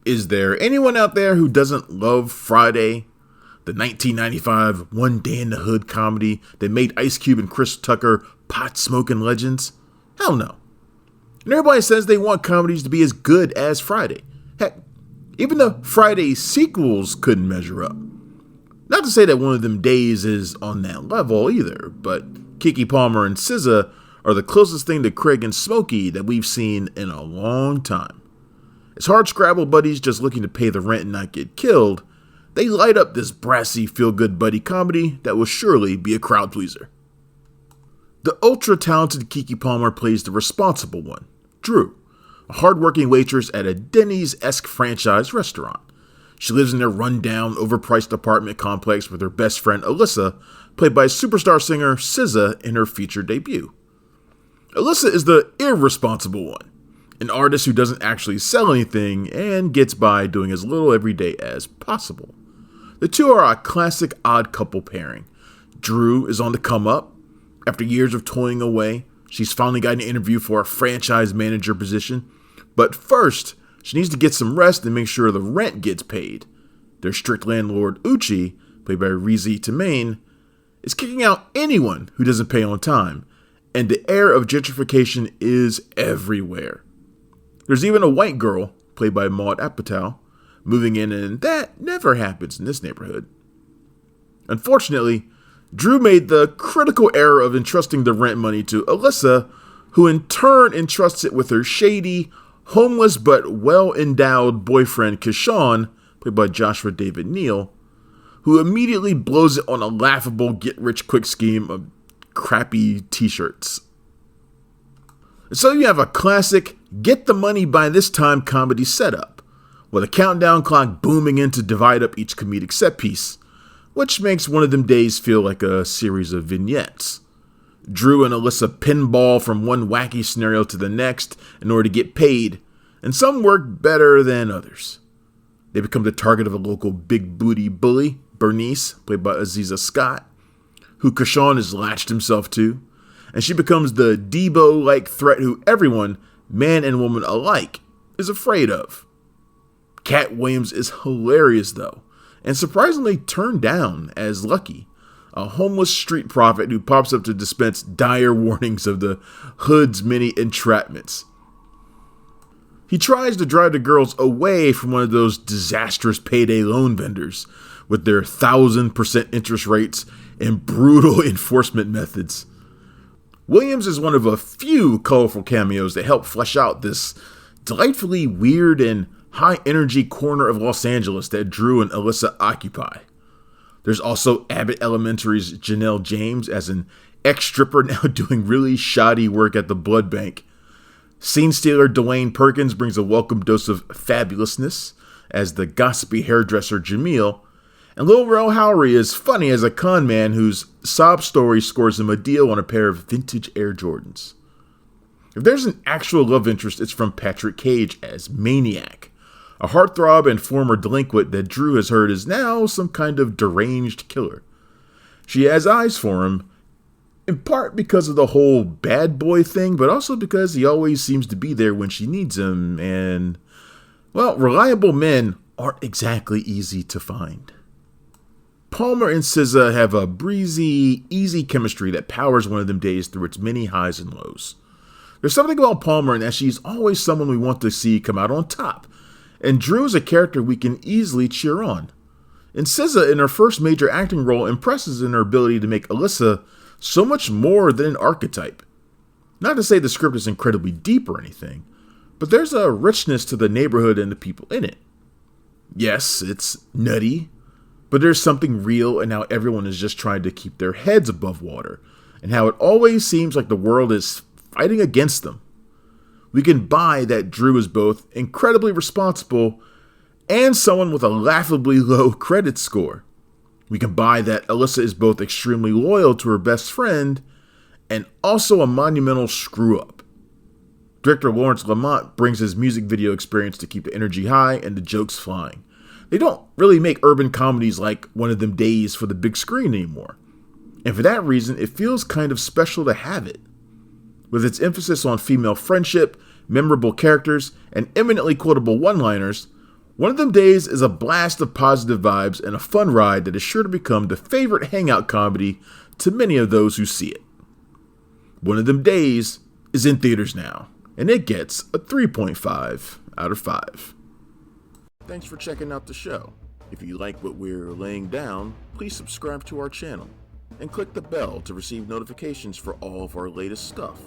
Is there anyone out there who doesn't love Friday, the 1995 One Day in the Hood comedy that made Ice Cube and Chris Tucker pot-smoking legends? Hell no. And everybody says they want comedies to be as good as Friday. Heck, even the Friday sequels couldn't measure up. Not to say that One of Them Days is on that level either, but Keke Palmer and SZA are the closest thing to Craig and Smokey that we've seen in a long time. As hard-scrabble buddies just looking to pay the rent and not get killed, they light up this brassy feel-good buddy comedy that will surely be a crowd-pleaser. The ultra-talented Keke Palmer plays the responsible one, Drew, a hard-working waitress at a Denny's-esque franchise restaurant. She lives in their run-down, overpriced apartment complex with her best friend Alyssa, played by superstar singer SZA in her feature debut. Alyssa is the irresponsible one, an artist who doesn't actually sell anything and gets by doing as little every day as possible. The two are a classic odd couple pairing. Drew is on the come up. After years of toiling away, she's finally got an interview for a franchise manager position. But first, she needs to get some rest and make sure the rent gets paid. Their strict landlord, Uchi, played by Rizzi Tamain, is kicking out anyone who doesn't pay on time, and the air of gentrification is everywhere. There's even a white girl, played by Maud Apatow, moving in, and that never happens in this neighborhood. Unfortunately, Drew made the critical error of entrusting the rent money to Alyssa, who in turn entrusts it with her shady, homeless but well-endowed boyfriend Keshawn, played by Joshua David Neal, who immediately blows it on a laughable get-rich-quick scheme of crappy t-shirts. So you have a classic get the money by this time comedy setup, with a countdown clock booming in to divide up each comedic set piece, which makes One of Them Days feel like a series of vignettes. Drew and Alyssa pinball from one wacky scenario to the next in order to get paid, and some work better than others. They become the target of a local big booty bully, Bernice, played by Aziza Scott, who Keshawn has latched himself to, and she becomes the Debo-like threat who everyone, man and woman alike, is afraid of. Katt Williams is hilarious though, and surprisingly turned down as Lucky, a homeless street prophet who pops up to dispense dire warnings of the hood's many entrapments. He tries to drive the girls away from one of those disastrous payday loan vendors with their 1,000% interest rates and brutal enforcement methods. Williams is one of a few colorful cameos that help flesh out this delightfully weird and high-energy corner of Los Angeles that Drew and Alyssa occupy. There's also Abbott Elementary's Janelle James as an ex-stripper now doing really shoddy work at the blood bank. Scene stealer Dwayne Perkins brings a welcome dose of fabulousness as the gossipy hairdresser Jamil, and Lil Rel Howery is funny as a con man whose sob story scores him a deal on a pair of vintage Air Jordans. If there's an actual love interest, it's from Patrick Cage as Maniac, a heartthrob and former delinquent that Drew has heard is now some kind of deranged killer. She has eyes for him, in part because of the whole bad boy thing, but also because he always seems to be there when she needs him, and, well, reliable men aren't exactly easy to find. Palmer and SZA have a breezy, easy chemistry that powers One of Them Days through its many highs and lows. There's something about Palmer in that she's always someone we want to see come out on top, and Drew is a character we can easily cheer on. And SZA, in her first major acting role, impresses in her ability to make Alyssa so much more than an archetype. Not to say the script is incredibly deep or anything, but there's a richness to the neighborhood and the people in it. Yes, it's nutty, but there's something real in how everyone is just trying to keep their heads above water, and how it always seems like the world is fighting against them. We can buy that Drew is both incredibly responsible and someone with a laughably low credit score. We can buy that Alyssa is both extremely loyal to her best friend and also a monumental screw-up. Director Lawrence Lamont brings his music video experience to keep the energy high and the jokes flying. They don't really make urban comedies like One of Them Days for the big screen anymore. And for that reason, it feels kind of special to have it. With its emphasis on female friendship, memorable characters, and eminently quotable one-liners, One of Them Days is a blast of positive vibes and a fun ride that is sure to become the favorite hangout comedy to many of those who see it. One of Them Days is in theaters now, and it gets a 3.5 out of 5. Thanks for checking out the show. If you like what we're laying down, please subscribe to our channel and click the bell to receive notifications for all of our latest stuff.